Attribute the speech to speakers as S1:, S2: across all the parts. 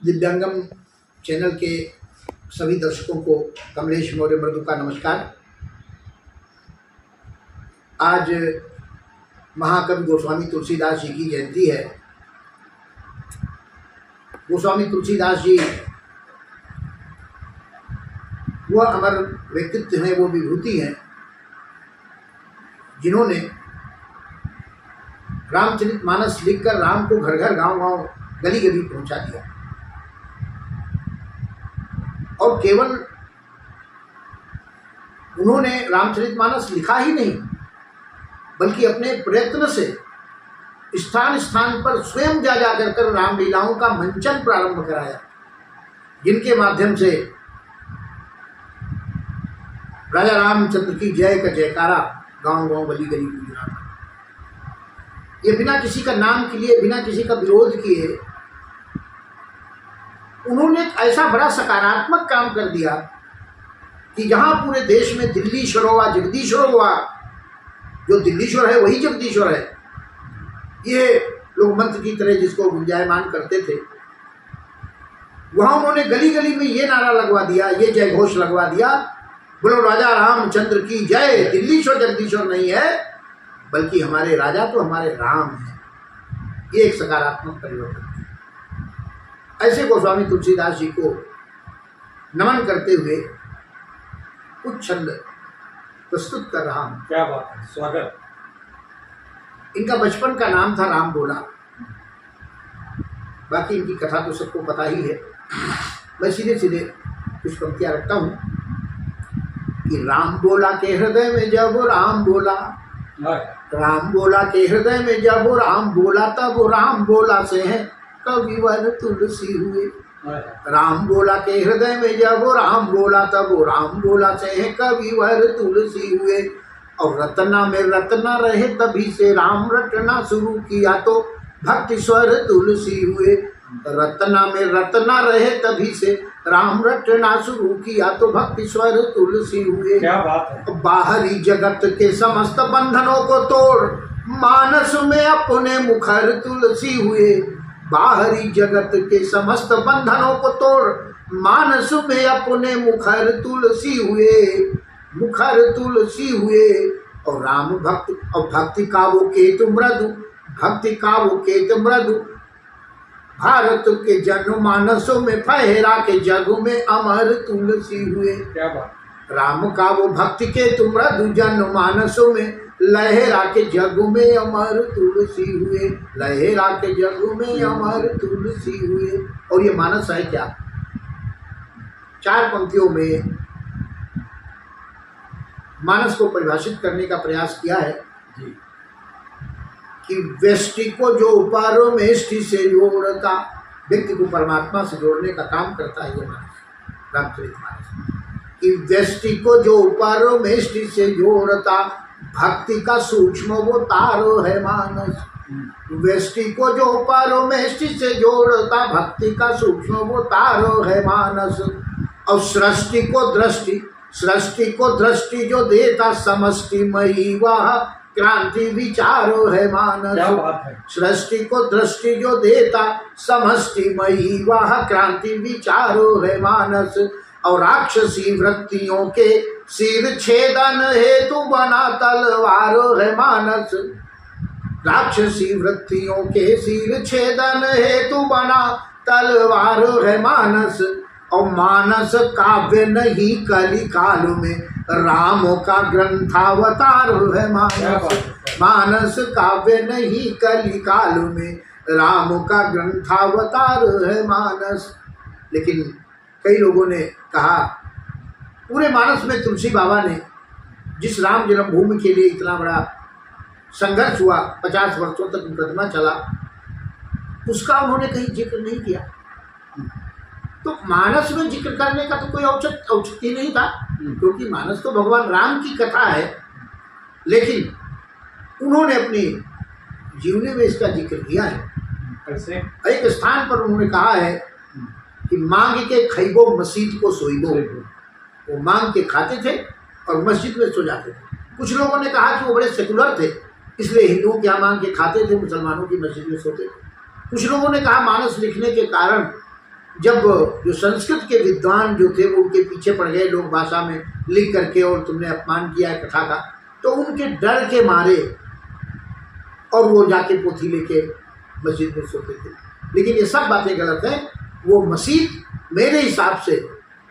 S1: दिव्यांगम channel के सभी दर्शकों को कमलेश मौर्य मृदु का नमस्कार। आज महाकवि गोस्वामी तुलसीदास जी की जयंती है। गोस्वामी तुलसीदास जी वह अमर व्यक्तित्व हैं, वो विभूति हैं जिन्होंने रामचरितमानस लिखकर राम को घर घर गांव गांव गली गली पहुंचा दिया। और केवल उन्होंने रामचरितमानस लिखा ही नहीं, बल्कि अपने प्रयत्न से स्थान स्थान पर स्वयं जा कर रामलीलाओं का मंचन प्रारंभ कराया, जिनके माध्यम से राजा रामचंद्र की जय का जयकारा गांव गांव गली गली गूंज रहा था। ये बिना किसी का नाम के लिए, बिना किसी का विरोध किए उन्होंने एक ऐसा बड़ा सकारात्मक काम कर दिया कि जहां पूरे देश में दिल्लीश्वर हुआ, जगदीश्वर हुआ, जो दिल्लीश्वर है वही जगदीश्वर है, ये लोग मंत्र की तरह जिसको गुंजायमान करते थे, वहां उन्होंने गली गली में ये नारा लगवा दिया, ये जय घोष लगवा दिया, बोलो राजा रामचंद्र की जय। दिल्लीश्वर जगदीश्वर नहीं है, बल्कि हमारे राजा तो हमारे राम हैं। ये एक सकारात्मक परिवर्तन है। ऐसे गोस्वामी तुलसीदास जी को नमन करते हुए कुछ छंद प्रस्तुत कर रहा हूँ।
S2: क्या बात है, स्वागत।
S1: इनका बचपन का नाम था राम बोला, बाकी इनकी कथा तो सबको पता ही है। मैं सीधे सीधे कुछ पंक्तियाँ रखता हूँ कि राम बोला के हृदय में जब राम बोला, राम बोला के हृदय में जब राम बोला, तब राम बोला से है कविवर तुलसी हुए। राम बोला के हृदय में जब राम बोला, तब राम बोला से है कविवर तुलसी हुए। और रत्ना में रत्ना रहे, तभी से राम रटना शुरू किया तो भक्ति स्वर तुलसी हुए। रत्ना में रत्ना रहे, तभी से राम रटना शुरू किया तो भक्ति स्वर तुलसी हुए।
S2: क्या बात है।
S1: बाहरी जगत के समस्त बंधनों को तोड़ मानस में अपने मुखर तुलसी हुए। बाहरी जगत के समस्त बंधनों को तोड़ मानस में अपने मुखर तुलसी हुए, मुखर तुलसी हुए। और राम भक्ति और भक्ति का वो केतु मृदु, भक्ति का वो केतु मृदु, भारत के जनमानसों में फहरा के जग में अमर तुलसी हुए।
S2: क्या बात।
S1: राम का वो भक्ति के मृदु जनमानसों में लहरा के जग में अमर तुलसी हुए, लहरा के जग में अमर तुलसी हुए। और ये मानस है क्या? चार पंक्तियों में मानस को परिभाषित करने का प्रयास किया है
S2: जी।
S1: कि व्यष्टि को जो उपारों में इष्टि से जोड़ता, व्यक्ति को परमात्मा से जोड़ने का काम करता है ये मानस, रामचरितमानस। कि व्यष्टि को जो उपारों में इष्टि से जोड़ता, भक्ति का सूक्ष्म वो तारो है मानस। व्यष्टि को जो उपारों में इष्टि से जोड़ता, भक्ति का सूक्ष्म वो तारो है मानस। और सृष्टि को दृष्टि, सृष्टि को दृष्टि जो देता, समष्टि मई वह क्रांति विचारो है मानस। सृष्टि को दृष्टि जो देता, समष्टि मई वह क्रांति विचारो है मानस। और राक्षसी वृत्तियों के सिर छेदन हेतु बना तलवारो है मानस। राक्षसी वृत्तियों के सिर छेदन हेतु बना तलवारो है मानस। और मानस काव्य नहीं कली काल में राम का ग्रंथावतार है मानस। मानस काव्य नहीं कली काल में राम का ग्रंथावतार है मानस। लेकिन कई लोगों ने कहा पूरे मानस में तुलसी बाबा ने जिस राम जन्मभूमि के लिए इतना बड़ा संघर्ष हुआ, 50 वर्षों तक मुकदमा चला, उसका उन्होंने कहीं जिक्र नहीं किया। तो मानस में जिक्र करने का तो कोई औचित्य नहीं था, क्योंकि मानस तो भगवान राम की कथा है। लेकिन उन्होंने अपनी जीवनी में इसका जिक्र किया है। एक स्थान पर उन्होंने कहा है कि मांग के खैबो मस्जिद को सोईबो। वो मांग के खाते थे और मस्जिद में सो जाते थे। कुछ लोगों ने कहा कि वो बड़े सेकुलर थे, इसलिए हिंदुओं के यहाँ मांग के खाते थे, मुसलमानों की मस्जिद में सोते थे। कुछ लोगों ने कहा मानस लिखने के कारण जब जो संस्कृत के विद्वान जो थे वो उनके पीछे पड़ गए, लोग भाषा में लिख करके, और तुमने अपमान किया है कथा का, तो उनके डर के मारे और वो जाके पोथी लेके मस्जिद में सोते थे। लेकिन ये सब बातें गलत हैं। वो मस्जिद मेरे हिसाब से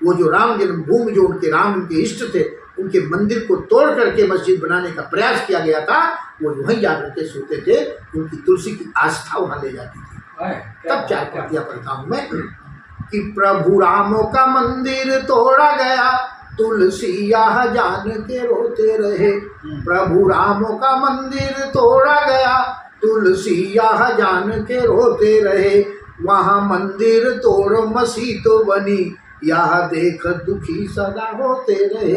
S1: वो जो राम जन्मभूमि, जो उनके राम उनके इष्ट थे, उनके मंदिर को तोड़ करके मस्जिद बनाने का प्रयास किया गया था, वो वहीं जाकर के सोते थे। उनकी तुलसी की आस्था वहाँ ले जाती थी। तब चार पंक्तियाँ पढ़ता हूँ मैं कि प्रभु राम का मंदिर तोड़ा गया, तुलसी यह जान के रोते रहे। प्रभु राम का मंदिर तोड़ा गया, तुलसी यह जान के रोते रहे। वहाँ मंदिर तोड़ मसीह तो बनी, यह देख दुखी सदा होते रहे।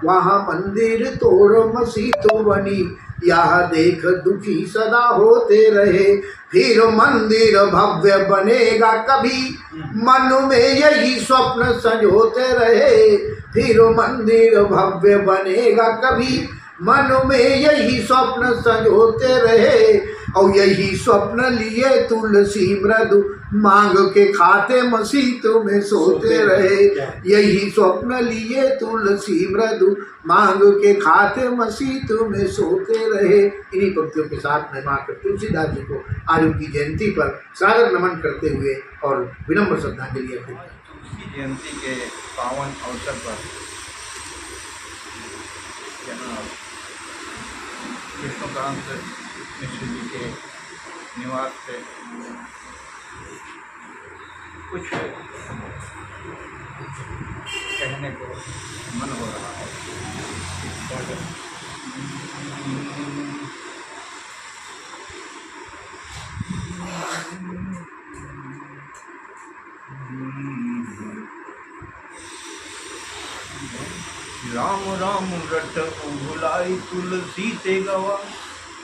S1: वहाँ मंदिर तोड़ मसीह तो बनी, यह देख दुखी सदा होते रहे। फिर मंदिर भव्य बनेगा कभी, मन में यही स्वप्न संजोते रहे। फिर मंदिर भव्य बनेगा कभी, मन में यही स्वप्न संजोते रहे। और यही स्वप्न लिए तुलसी मृदु, मांग के खाते मसीह तुम्हें सोते रहे। यही स्वप्न लिए तुलसी मृदु, मांग के खाते मसीह तुम्हें सोते रहे। इन्हीं पंक्तियों के साथ मैं माँ तुलसीदास जी को आज उनकी जयंती पर सादर नमन करते हुए और विनम्र श्रद्धांजलि अर्पित करता हूं।
S2: तुलसी जयंती के पावन अवसर पर कृष्णकांत मिश्र जी के निवास से कुछ कहने को मन हो रहा है। राम राम रट भुलाई तुलसी ते गवा।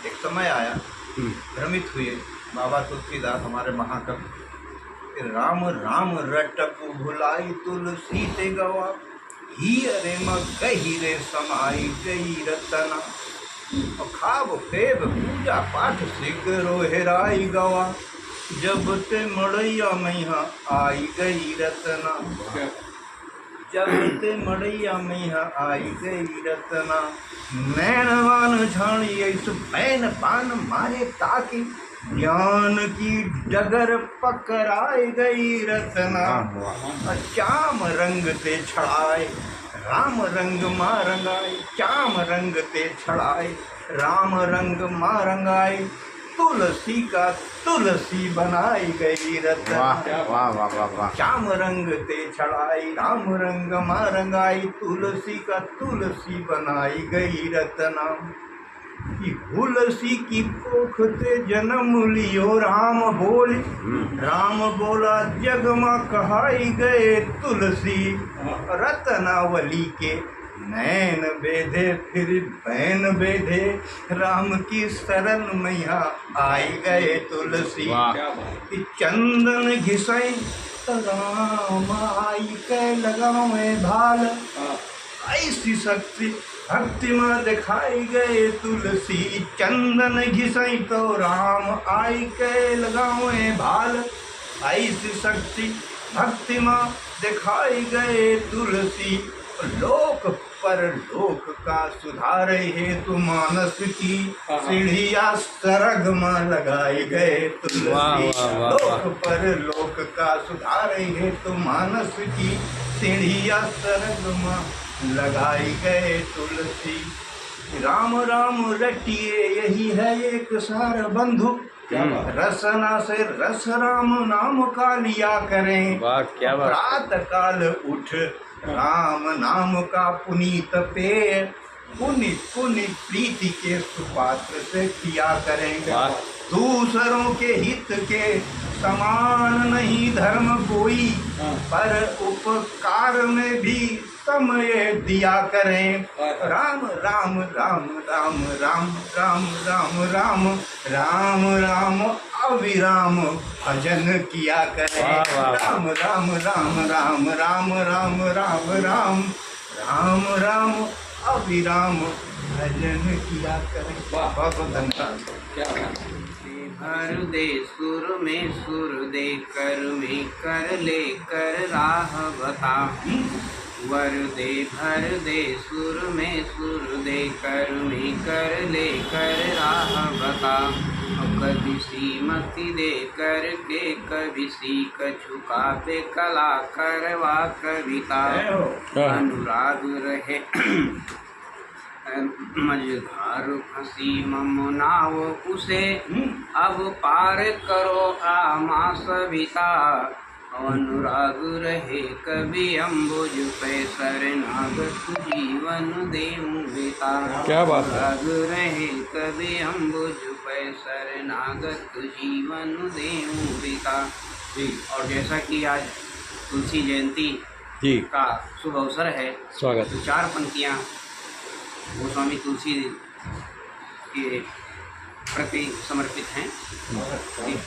S2: एक समय आया, भ्रमित हुए बाबा तुलसीदास हमारे महाकवि, राम राम रटक भुलाई तुलसी ते गवा। ही अरे म गहिरे समाई गई रतना, और खाब फेब पूजा पाठ सिगरो हेराई गवा। जब ते मड़ैया मैया आई गई रतना, जब ते मड़ैया मैया आई गई रतना। नैनवान झाड़ी ऐसु पैन पान मारे ताकि, ज्ञान की डगर पकड़ाई गई रतना। चाम रंग ते छड़ाए राम रंग माँ रंगाए, चाम रंग ते छड़ाए राम रंग माँ रंगाए। तुलसी का तुलसी बनाई गई रतना।
S3: वाह वाह वाह वाह।
S2: श्याम रंग ते छड़ाई राम रंग माँ रंगाई, तुलसी का तुलसी बनाई गई रतना। कि तुलसी की कोख ते जन्म लियो राम बोले, राम बोला जग माँ कहाई गए तुलसी। रत्नावली के नैन बेधे फिर बैन बेधे, राम की शरण मैया आई गए तुलसी। कि चंदन घिसई तो राम आई के लगावे भाल, ऐसी शक्ति भक्ति में दिखाई गए तुलसी। चंदन घिसई तो राम आई के लगावे भाल, ऐसी शक्ति भक्ति में दिखाई गए तुलसी। लोक पर लोक का सुधार हेतु मानस की, सीढ़िया सरग में लगाई गए तुलसी। लोक पर लोक का सुधार हेतु मानस की, सीढ़िया सरग में लगाई गए तुलसी। राम राम रटिए यही है एक सार बंधु, रसना से रस राम नाम का लिया करें। प्रातः काल उठ राम नाम का पुनीत पेय, पुण्य पुण्य प्रीति के सुपात्र से किया करेंगे। दूसरों के हित के समान नहीं धर्म कोई, पर उपकार में भी समय दिया करें। राम राम राम राम राम राम राम राम राम राम अविराम भजन किया करें। राम राम राम राम राम राम राम राम राम राम अविराम भजन किया करें। बहुत बहुत धन्यवाद।
S3: क्या बात है।
S4: भर दे सुर दे कर में कर ले कर राह बता। वर दे भर दे सुर दे कर में कर ले कर राह बता। कभी सीमति दे करके कभी सीख झुका पे कला करवा कविता। अनुराग रहे मझधार फंसी ममनाओ उसे अब पार करो आमा सविता। अनुराग रहे कभी अम्बुज पे शरणागत जीवन देऊं बेटा।
S3: क्या बात है।
S4: अनुराग रहे कभी अम्बुज पे शरणागत जीवन देऊं बेटा। जी, और जैसा कि आज तुलसी जयंती
S3: जी
S4: का शुभ अवसर है,
S3: स्वागत
S4: तो 4 पंक्तियाँ गोस्वामी तुलसी के प्रति समर्पित हैं।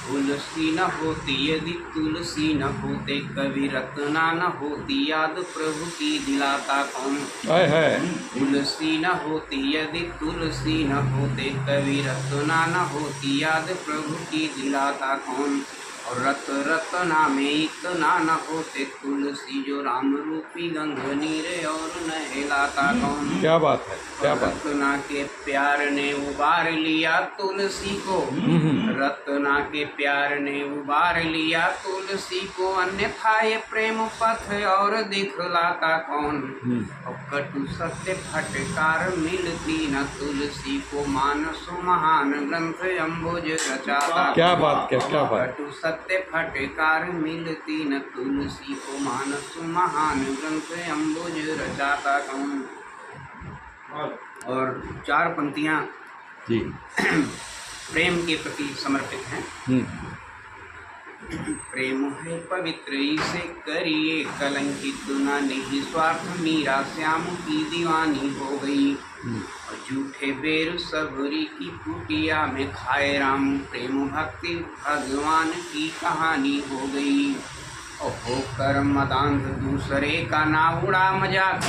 S4: तुलसी न होती यदि तुलसी न होते कभी रत्ना न होती याद प्रभु की दिलाता कौन।
S3: है
S4: तुलसी न होती यदि तुलसी न होते कभी रत्ना न होती याद प्रभु की दिलाता कौन। और रत रत्ना में इतना न होते तुलसी जो राम रूपी गंग नीरे और नहलाता कौन।
S3: क्या बात है। क्या बात।
S4: रत्ना के प्यार ने उबार लिया तुलसी को। रत्ना के प्यार ने उबार लिया तुलसी को। अन्यथा ये प्रेम पथ और दिखलाता कौन। और कटु सत्य फटकार मिलती न तुलसी को। मानस महान ग्रंथ अम्बुज रचाता।
S3: क्या बात। क्या बात।
S4: कटु सत्य फटकार मिलती न तुलसी को। मानस महान ग्रंथ अम्बुज रचाता कौन। और 4 पंक्तियाँ
S3: जी
S4: प्रेम के प्रति समर्पित हैं। प्रेम है पवित्र इसे करिए कलंकित न निस्वार्थ। मीरा श्याम की दीवानी हो गई। और झूठे बेर सबरी की कुटिया में खाए राम। प्रेम भक्ति भगवान की कहानी हो गई। और होकर मदांध दूसरे का ना उड़ा मजाक।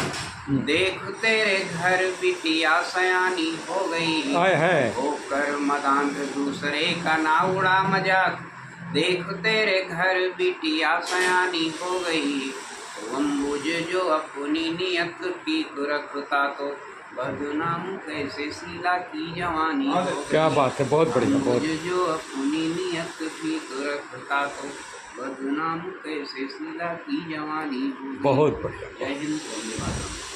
S4: देख तेरे घर बिटिया सयानी हो गई।
S3: है
S4: होकर मदांध दूसरे का ना उड़ा मजाक। देख तेरे घर बिटिया सयानी हो गई। अम्बुज जो अपनी नियत ठीक रखता तो बदनाम कैसे शीला की जवानी हो गई।
S3: क्या बात है। बहुत बढ़िया। बहुत
S4: अम्बुज जो अपनी नियत ठीक रखता तो बदनाम कैसे शीला की जवानी हो गई।
S3: बहुत बढ़िया।
S4: जय हिंद, धन्यवाद।